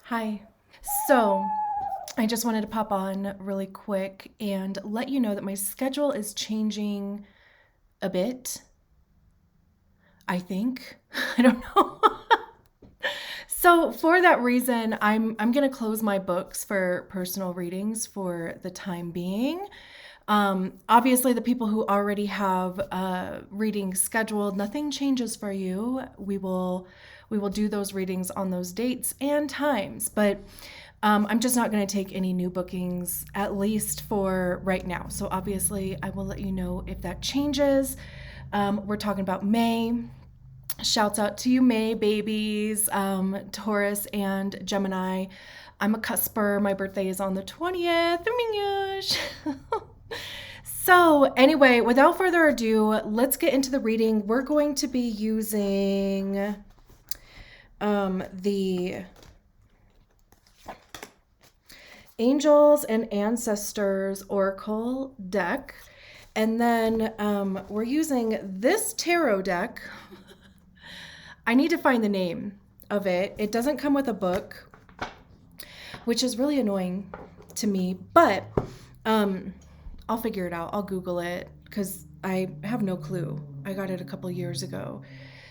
Hi. So, I just wanted to pop on really quick and let you know that my schedule is changing a bit, I think. I don't know. So, for that reason, I'm going to close my books for personal readings for the time being. Obviously, the people who already have readings scheduled, nothing changes for you. We will do those readings on those dates and times, but I'm just not going to take any new bookings, at least for right now. So obviously, I will let you know if that changes. We're talking about May. Shouts out to you, May babies, Taurus and Gemini. I'm a cusper. My birthday is on the 20th. Oh my gosh. So, anyway, without further ado, let's get into the reading. We're going to be using the Angels and Ancestors Oracle deck. And then we're using this tarot deck. I need to find the name of it. It doesn't come with a book, which is really annoying to me, but I'll figure it out. I'll Google it because I have no clue. I got it a couple years ago.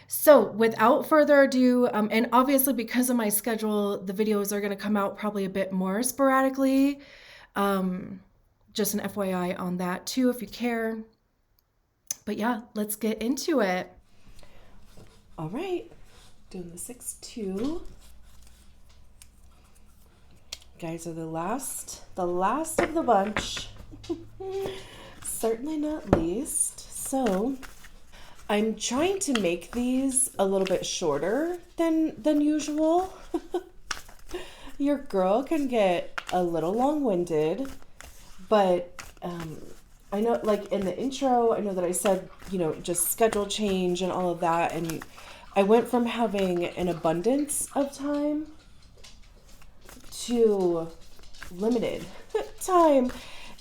So without further ado, and obviously because of my schedule, the videos are going to come out probably a bit more sporadically. Just an FYI on that too, if you care. But yeah, let's get into it. All right, doing the 6-2. Guys are the last of the bunch. Certainly not least. So I'm trying to make these a little bit shorter than usual. Your girl can get a little long-winded, but I know, like in the intro, I know that I said, just schedule change and all of that, and I went from having an abundance of time to limited time,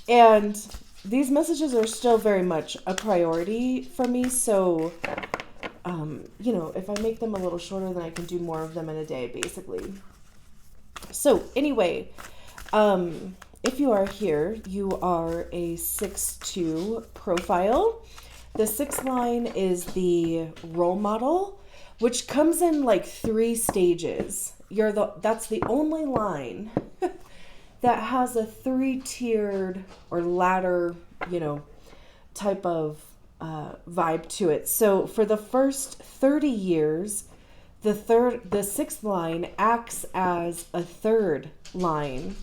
and these messages are still very much a priority for me. So, if I make them a little shorter, then I can do more of them in a day, basically. So anyway, if you are here, you are a 6-2 profile. The 6th line is the role model, which comes in like 3 stages. That's the only line that has a 3-tiered or ladder, type of vibe to it. So for the first 30 years, the 6th line acts as a 3rd line.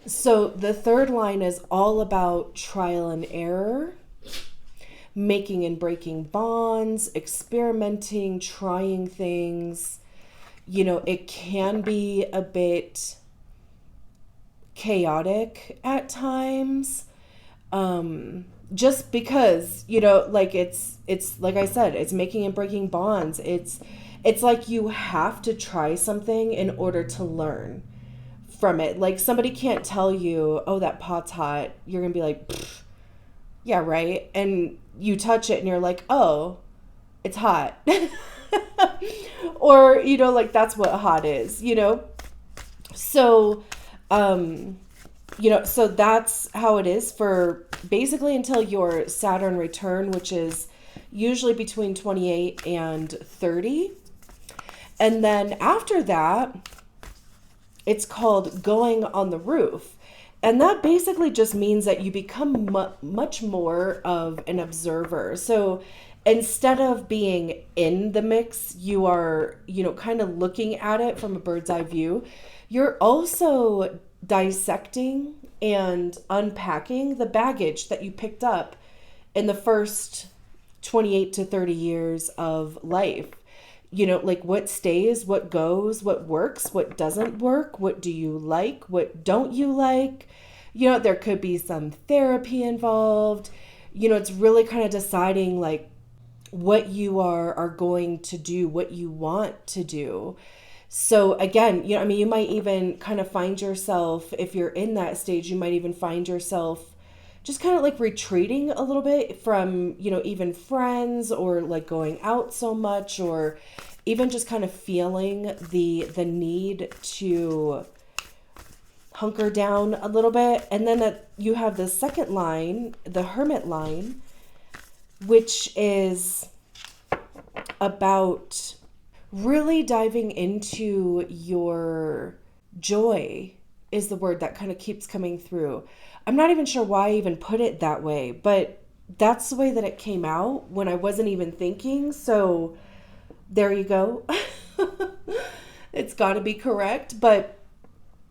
So the 3rd line is all about trial and error, making and breaking bonds, experimenting, trying things. It can be a bit chaotic at times. Just because, like it's like I said, it's making and breaking bonds. It's like you have to try something in order to learn from it. Like somebody can't tell you, oh, that pot's hot. You're going to be like, yeah, right. And you touch it and you're like, oh, it's hot. Or, like that's what hot is, So, so that's how it is for basically until your Saturn return, which is usually between 28 and 30. And then after that, it's called going on the roof. And that basically just means that you become much more of an observer. So instead of being in the mix, you are, kind of looking at it from a bird's eye view. You're also dissecting and unpacking the baggage that you picked up in the first 28 to 30 years of life. Like what stays, what goes, what works, what doesn't work, what do you like, what don't you like? There could be some therapy involved. It's really kind of deciding like what you are going to do, what you want to do. So again, you might even kind of find yourself, if you're in that stage, you might even find yourself just kind of like retreating a little bit from, even friends or like going out so much, or, even just kind of feeling the need to hunker down a little bit. And then you have the second line, the hermit line, which is about really diving into your joy, is the word that kind of keeps coming through. I'm not even sure why I even put it that way, but that's the way that it came out when I wasn't even thinking. So there you go. It's got to be correct. But,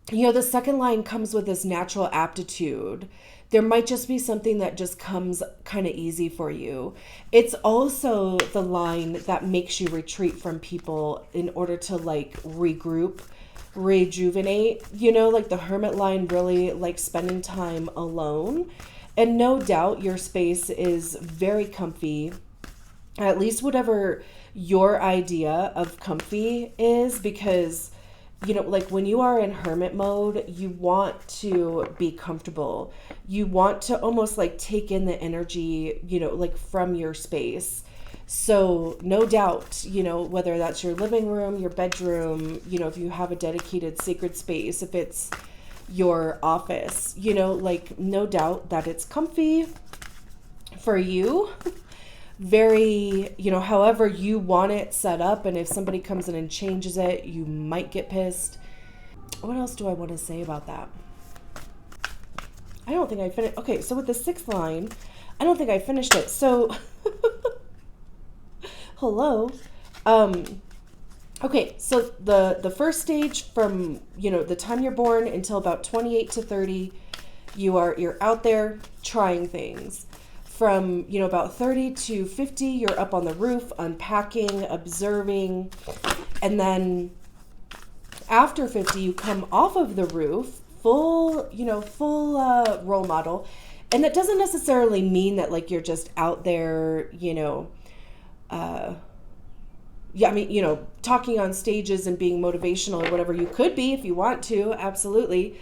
the second line comes with this natural aptitude. There might just be something that just comes kind of easy for you. It's also the line that makes you retreat from people in order to regroup, rejuvenate. Like the hermit line really likes spending time alone. And no doubt your space is very comfy, at least whatever your idea of comfy is, because when you are in hermit mode, you want to be comfortable. You want to almost take in the energy, from your space. So no doubt, whether that's your living room, your bedroom, if you have a dedicated sacred space, if it's your office, no doubt that it's comfy for you. Very, however you want it set up. And if somebody comes in and changes it, you might get pissed. What else do I want to say about that? I don't think I finished. Okay, so with the sixth line, I don't think I finished it. So, hello. Okay, so the first stage from, the time you're born until about 28 to 30, you're out there trying things. From, about 30 to 50, you're up on the roof, unpacking, observing. And then after 50, you come off of the roof, full role model. And that doesn't necessarily mean that you're just out there, talking on stages and being motivational or whatever. You could be if you want to, absolutely.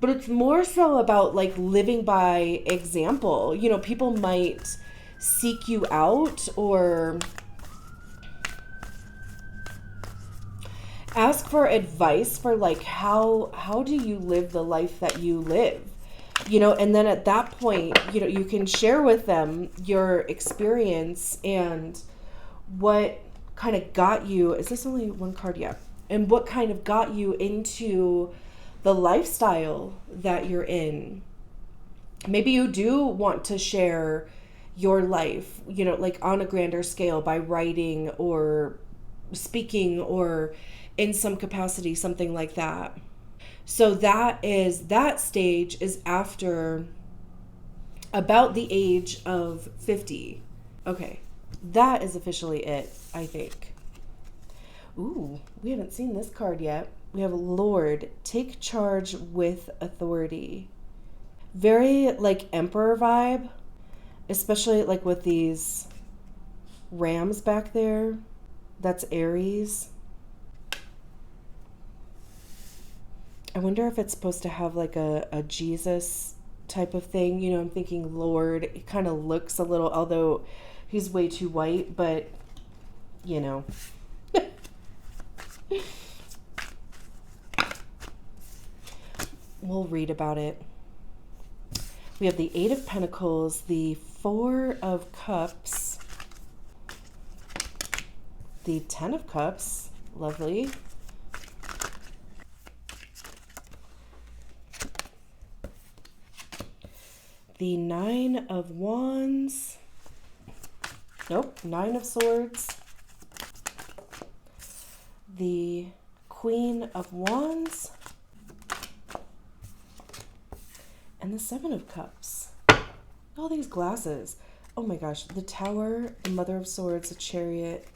But it's more so about living by example. People might seek you out or ask for advice for how do you live the life that you live? And then at that point, you can share with them your experience and what kind of got you. Is this only one card? Yeah. And what kind of got you into the lifestyle that you're in. Maybe you do want to share your life, on a grander scale by writing or speaking or in some capacity, something like that. So that stage is after about the age of 50. Okay, that is officially it, I think. Ooh, we haven't seen this card yet. We have Lord, take charge with authority. Very Emperor vibe, especially with these rams back there. That's Aries. I wonder if it's supposed to have a Jesus type of thing. I'm thinking Lord. It kind of looks a little, although he's way too white, but we'll read about it. We have the Eight of Pentacles, the Four of Cups, the Ten of Cups, lovely. The Nine of Wands, nope, Nine of Swords, the Queen of Wands, and the Seven of Cups. All these glasses. Oh my gosh, the Tower, the Mother of Swords, the Chariot.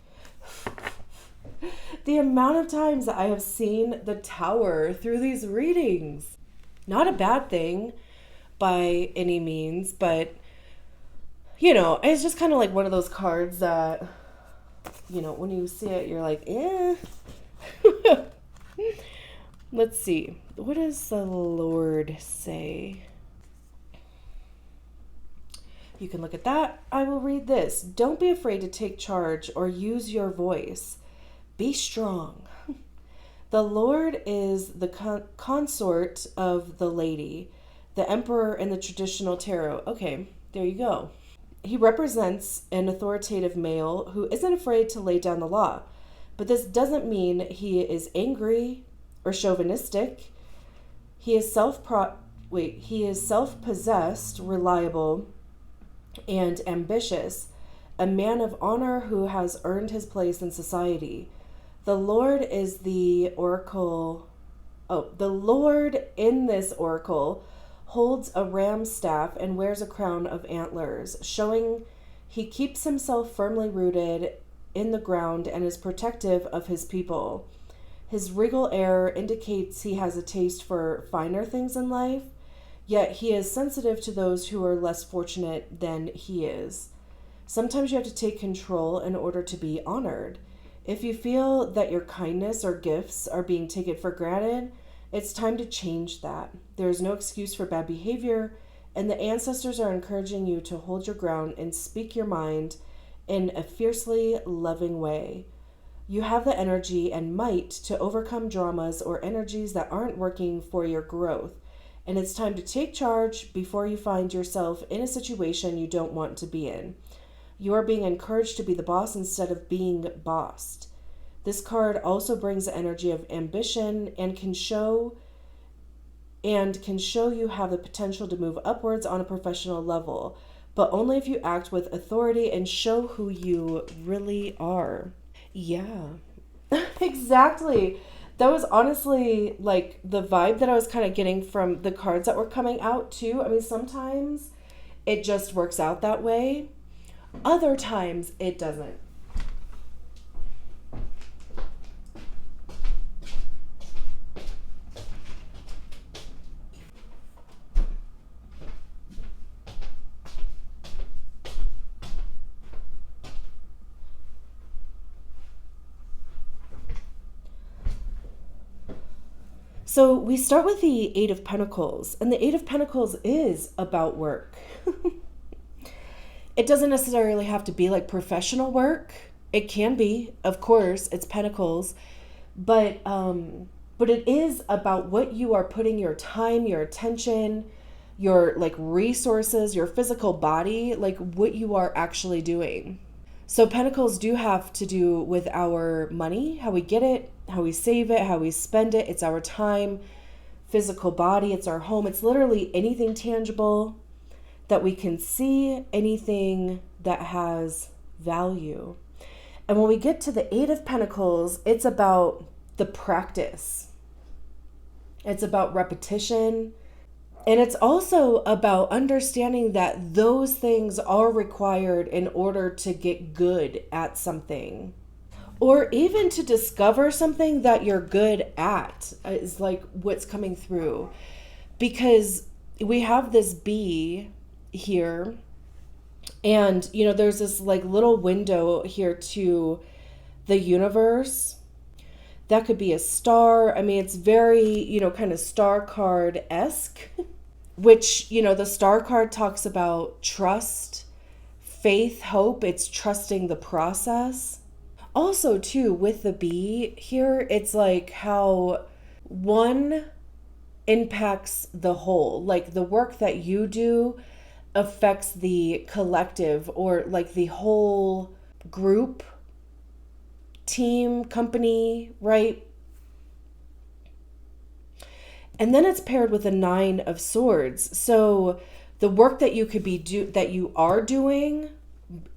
The amount of times that I have seen the Tower through these readings. Not a bad thing by any means, but it's just kind of one of those cards that, when you see it, you're like, eh. Let's see. What does the Lord say? You can look at that. I will read this. Don't be afraid to take charge or use your voice. Be strong. The Lord is the consort of the lady, the emperor in the traditional tarot. Okay, there you go. He represents an authoritative male who isn't afraid to lay down the law. But this doesn't mean he is angry or chauvinistic. He is self-possessed, reliable, and ambitious, a man of honor who has earned his place in society. The Lord is the oracle. Oh, the Lord in this oracle holds a ram's staff and wears a crown of antlers, showing he keeps himself firmly rooted in the ground and is protective of his people. His regal air indicates he has a taste for finer things in life, yet he is sensitive to those who are less fortunate than he is. Sometimes you have to take control in order to be honored. If you feel that your kindness or gifts are being taken for granted, it's time to change that. There is no excuse for bad behavior, and the ancestors are encouraging you to hold your ground and speak your mind in a fiercely loving way. You have the energy and might to overcome dramas or energies that aren't working for your growth, and it's time to take charge before you find yourself in a situation you don't want to be in. You are being encouraged to be the boss instead of being bossed. This card also brings the energy of ambition and can show you have the potential to move upwards on a professional level, but only if you act with authority and show who you really are. Yeah, exactly. That was honestly like the vibe that I was kind of getting from the cards that were coming out too. I mean, sometimes it just works out that way. Other times it doesn't. So we start with the Eight of Pentacles, and the Eight of Pentacles is about work. It doesn't necessarily have to be like professional work. It can be, of course, it's Pentacles, but it is about what you are putting your time, your attention, your like resources, your physical body, like what you are actually doing. So Pentacles do have to do with our money, how we get it, how we save it, how we spend it. It's our time, physical body, it's our home. It's literally anything tangible that we can see, anything that has value. And when we get to the Eight of Pentacles, it's about the practice. It's about repetition. And it's also about understanding that those things are required in order to get good at something. Or even to discover something that you're good at is like what's coming through. Because we have this bee here, and there's this like little window here to the universe. That could be a star. I mean, it's very, kind of star card-esque, which, the star card talks about trust, faith, hope. It's trusting the process. Also, too, with the bee here, it's like how one impacts the whole. Like the work that you do affects the collective or like the whole group, team, company, right? And then it's paired with a Nine of Swords. So the work that you that you are doing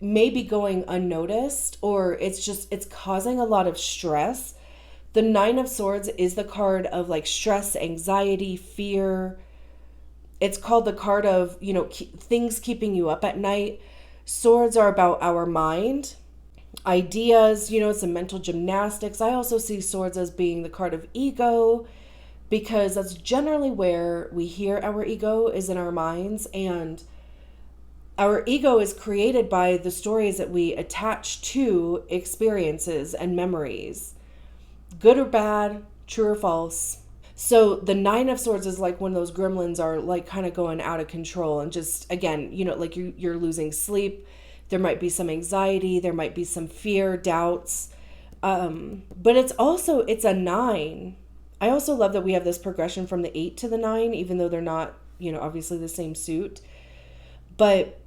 may be going unnoticed, or it's causing a lot of stress. The Nine of Swords is the card of like stress, anxiety, fear. It's called the card of, things keeping you up at night. Swords are about our mind, ideas, some mental gymnastics. I also see swords as being the card of ego, because that's generally where we hear our ego is in our minds. And our ego is created by the stories that we attach to experiences and memories, good or bad, true or false. So the Nine of Swords is like when those gremlins are like kind of going out of control and just, again, like you're losing sleep. There might be some anxiety. There might be some fear, doubts. But it's a 9. I also love that we have this progression from the 8 to the 9, even though they're not, obviously the same suit. But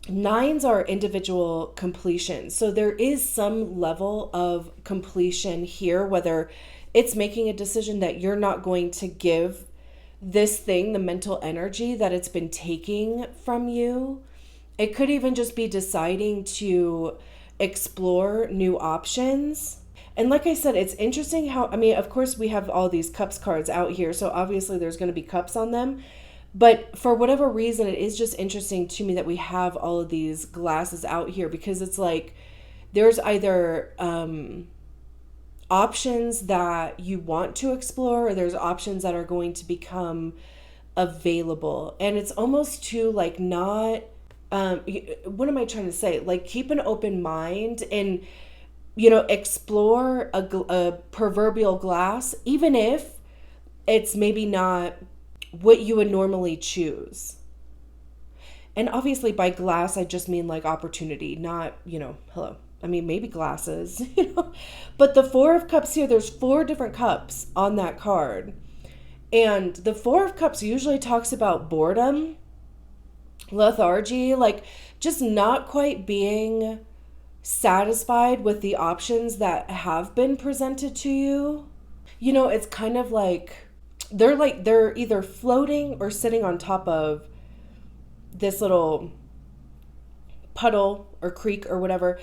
9s are individual completion. So there is some level of completion here, whether it's making a decision that you're not going to give this thing the mental energy that it's been taking from you. It could even just be deciding to explore new options. And like I said, it's interesting how, of course we have all these cups cards out here, so obviously there's going to be cups on them. But for whatever reason, it is just interesting to me that we have all of these glasses out here, because it's like there's either options that you want to explore, or there's options that are going to become available. And it's almost too like not, what am I trying to say? Like, keep an open mind and, explore a proverbial glass, even if it's maybe not what you would normally choose. And obviously by glass, I just mean like opportunity, not, hello. Maybe glasses, But the 4 of Cups here, there's 4 different cups on that card. And the 4 of Cups usually talks about boredom, lethargy, like just not quite being satisfied with the options that have been presented to you. It's kind of like they're either floating or sitting on top of this little puddle or creek or whatever,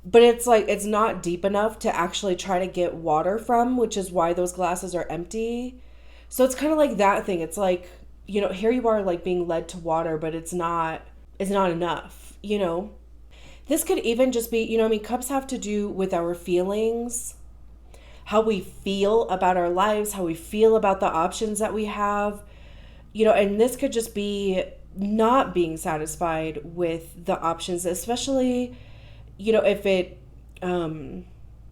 but it's like it's not deep enough to actually try to get water from, which is why those glasses are empty. So it's kind of like that thing. It's like, here you are like being led to water, but it's not enough, This could even just be, cups have to do with our feelings, how we feel about our lives, how we feel about the options that we have, and this could just be not being satisfied with the options, especially, if it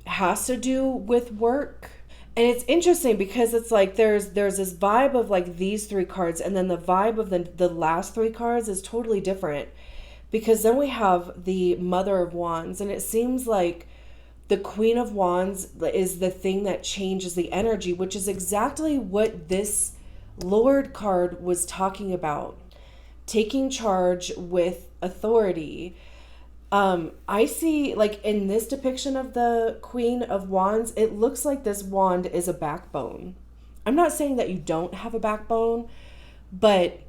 has to do with work. And it's interesting because it's like there's this vibe of like these 3 cards, and then the vibe of the last 3 cards is totally different, because then we have the Mother of Wands, and it seems like the Queen of Wands is the thing that changes the energy, which is exactly what this Lord card was talking about. Taking charge with authority. I see, like, in this depiction of the Queen of Wands, it looks like this wand is a backbone. I'm not saying that you don't have a backbone, but,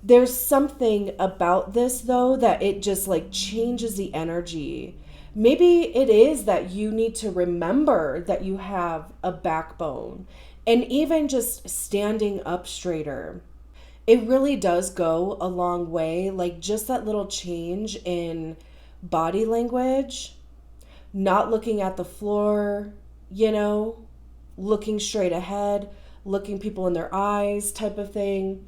there's something about this, though, that it just, like, changes the energy. Maybe it is that you need to remember that you have a backbone, and even just standing up straighter. It really does go a long way, like just that little change in body language, not looking at the floor, looking straight ahead, looking people in their eyes type of thing.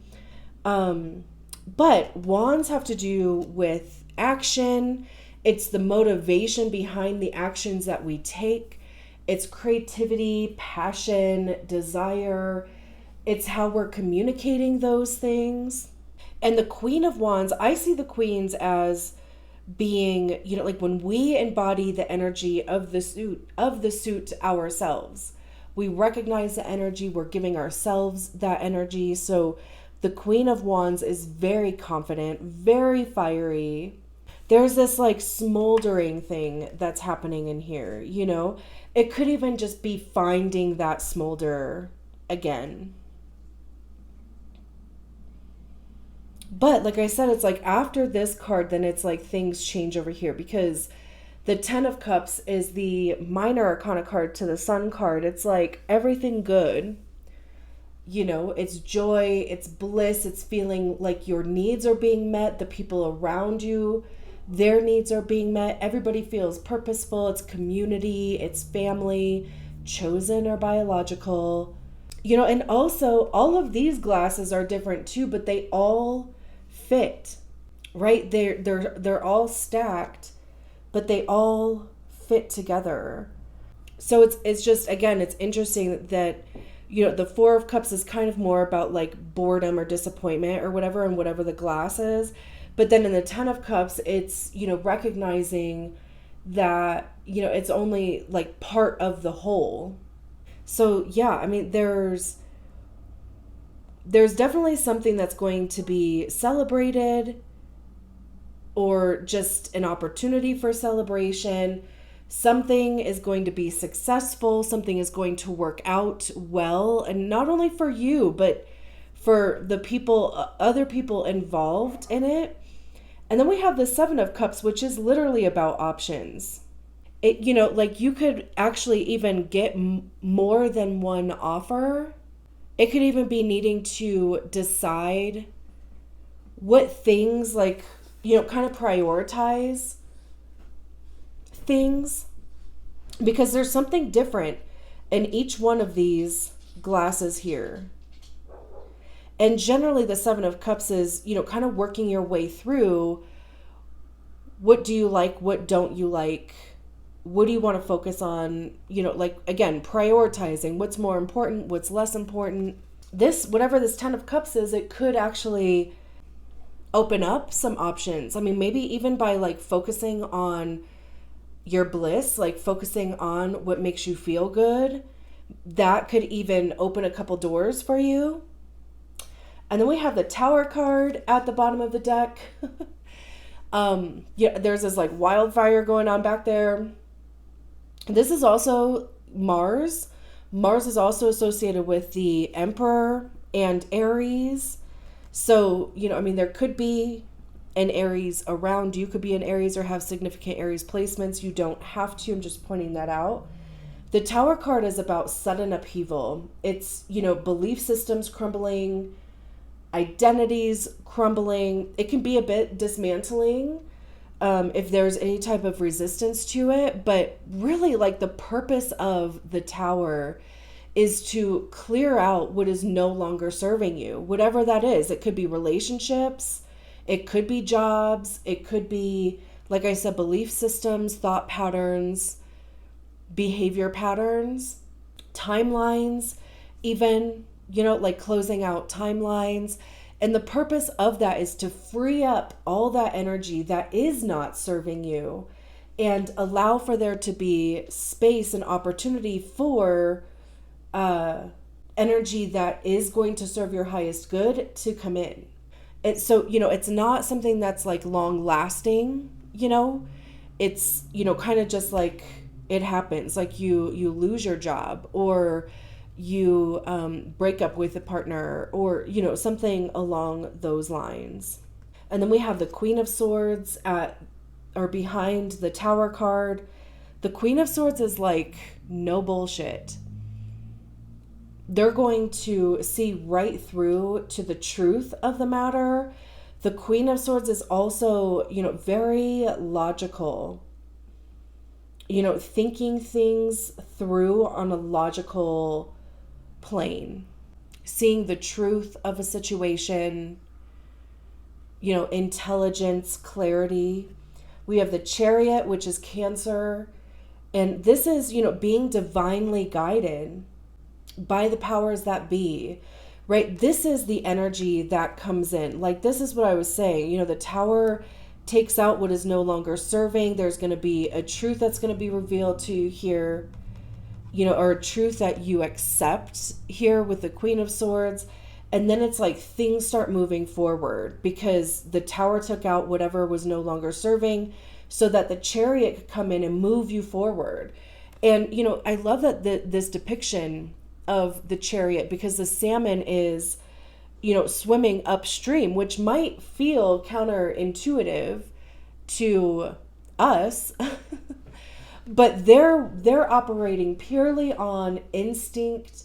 But wands have to do with action. It's the motivation behind the actions that we take. It's creativity, passion, desire. It's how we're communicating those things. And the Queen of Wands, I see the queens as being, like when we embody the energy of the suit ourselves. We recognize the energy, we're giving ourselves that energy. So the Queen of Wands is very confident, very fiery. There's this like smoldering thing that's happening in here, It could even just be finding that smolder again. But like I said, it's like after this card, then it's like things change over here, because the 10 of Cups is the minor arcana card to the Sun card. It's like everything good. It's joy, it's bliss, it's feeling like your needs are being met, the people around you, their needs are being met. Everybody feels purposeful. It's community, it's family, chosen or biological. And also all of these glasses are different too, but they all fit, right? They're all stacked, but they all fit together. So it's just, again, it's interesting that, the 4 of Cups is kind of more about like boredom or disappointment or whatever, and whatever the glass is. But then in the Ten of Cups, it's, recognizing that, it's only like part of the whole. So yeah, I mean, there's definitely something that's going to be celebrated, or just an opportunity for celebration. Something is going to be successful, something is going to work out well, and not only for you, but for the people, other people involved in it. And then we have the Seven of Cups, which is literally about options. It, like you could actually even get more than one offer. It could even be needing to decide what things, like, kind of prioritize things, because there's something different in each one of these glasses here. And generally the Seven of Cups is, kind of working your way through, what do you like, what don't you like, what do you want to focus on, like, again, prioritizing what's more important, what's less important. This, whatever this Ten of Cups is, it could actually open up some options. I mean, maybe even by like focusing on your bliss, like focusing on what makes you feel good, that could even open a couple doors for you. And then we have the Tower card at the bottom of the deck. Yeah, there's this like wildfire going on back there. This is also Mars. Mars is also associated with the Emperor and Aries. So, I mean, there could be an Aries around. You could be an Aries or have significant Aries placements. You don't have to. I'm just pointing that out. The Tower card is about sudden upheaval. It's, belief systems crumbling, identities crumbling. It can be a bit dismantling if there's any type of resistance to it. But really, like, the purpose of the Tower is to clear out what is no longer serving you, whatever that is. It could be relationships, it could be jobs, it could be, like I said, belief systems, thought patterns, behavior patterns, timelines, even, like closing out timelines. And the purpose of that is to free up all that energy that is not serving you and allow for there to be space and opportunity for energy that is going to serve your highest good to come in. So, it's not something that's like long lasting, it's, kind of just like it happens, like you lose your job, or you break up with a partner, or, something along those lines. And then we have the Queen of Swords or behind the Tower card. The Queen of Swords is like, no bullshit. They're going to see right through to the truth of the matter. The Queen of Swords is also, very logical, thinking things through on a logical plane, seeing the truth of a situation, intelligence, clarity. We have the Chariot, which is Cancer. And this is, being divinely guided by the powers that be, right? This is the energy that comes in. Like, this is what I was saying, the Tower takes out what is no longer serving. There's going to be a truth that's going to be revealed to you here, or a truth that you accept here with the Queen of Swords. And then it's like things start moving forward because the Tower took out whatever was no longer serving, so that the Chariot could come in and move you forward. And, I love that this depiction of the Chariot, because the salmon is, swimming upstream, which might feel counterintuitive to us, but they're operating purely on instinct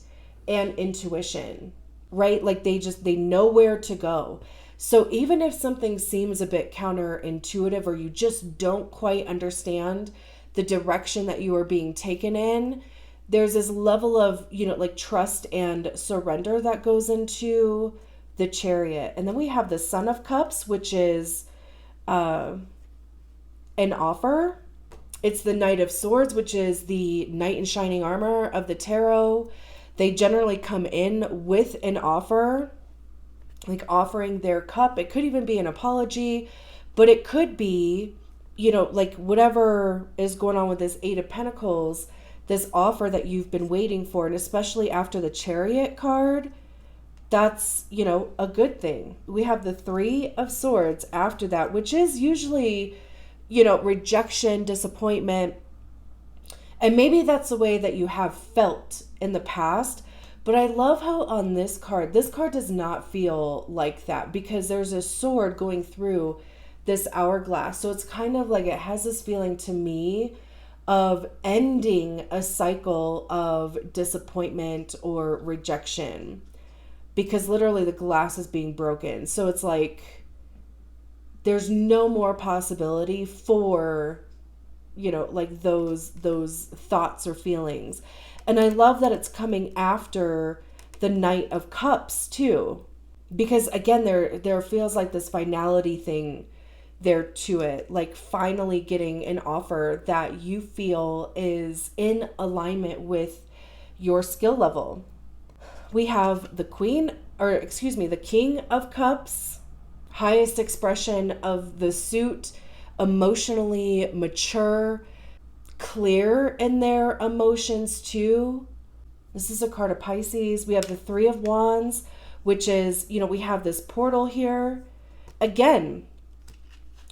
and intuition, right? Like they know where to go. So even if something seems a bit counterintuitive, or you just don't quite understand the direction that you are being taken in, there's this level of, like trust and surrender that goes into the Chariot. And then we have the Son of Cups, which is an offer. It's the Knight of Swords, which is the knight in shining armor of the tarot. They generally come in with an offer. like offering their cup. It could even be an apology, but it could be, like whatever is going on with this Eight of Pentacles, this offer that you've been waiting for. And especially after the Chariot card, that's, a good thing. We have the Three of Swords after that, which is usually, rejection, disappointment. And maybe that's the way that you have felt in the past. But I love how on this card does not feel like that, because there's a sword going through this hourglass. So it's kind of like it has this feeling to me of ending a cycle of disappointment or rejection, because literally the glass is being broken. So it's like there's no more possibility for, like those thoughts or feelings. And I love that it's coming after the Knight of Cups too, because again, there feels like this finality thing there to it, like finally getting an offer that you feel is in alignment with your skill level. We have the the King of Cups, highest expression of the suit, emotionally mature, clear in their emotions too. This is a card of Pisces. We have the Three of Wands, which is, we have this portal here. Again,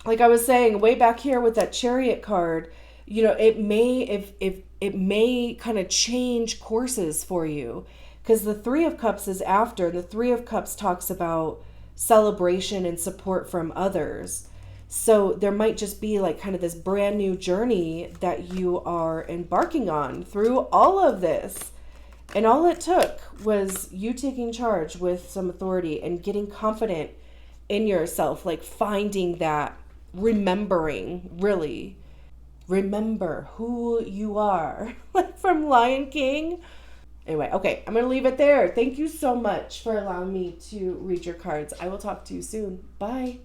like I was saying way back here with that Chariot card, it may, if it may kind of change courses for you, because the Three of Cups is after, and the Three of Cups talks about celebration and support from others. So there might just be like kind of this brand new journey that you are embarking on through all of this. And all it took was you taking charge with some authority and getting confident in yourself, like finding that, really remember who you are, like from Lion King. Anyway, okay, I'm going to leave it there. Thank you so much for allowing me to read your cards. I will talk to you soon. Bye.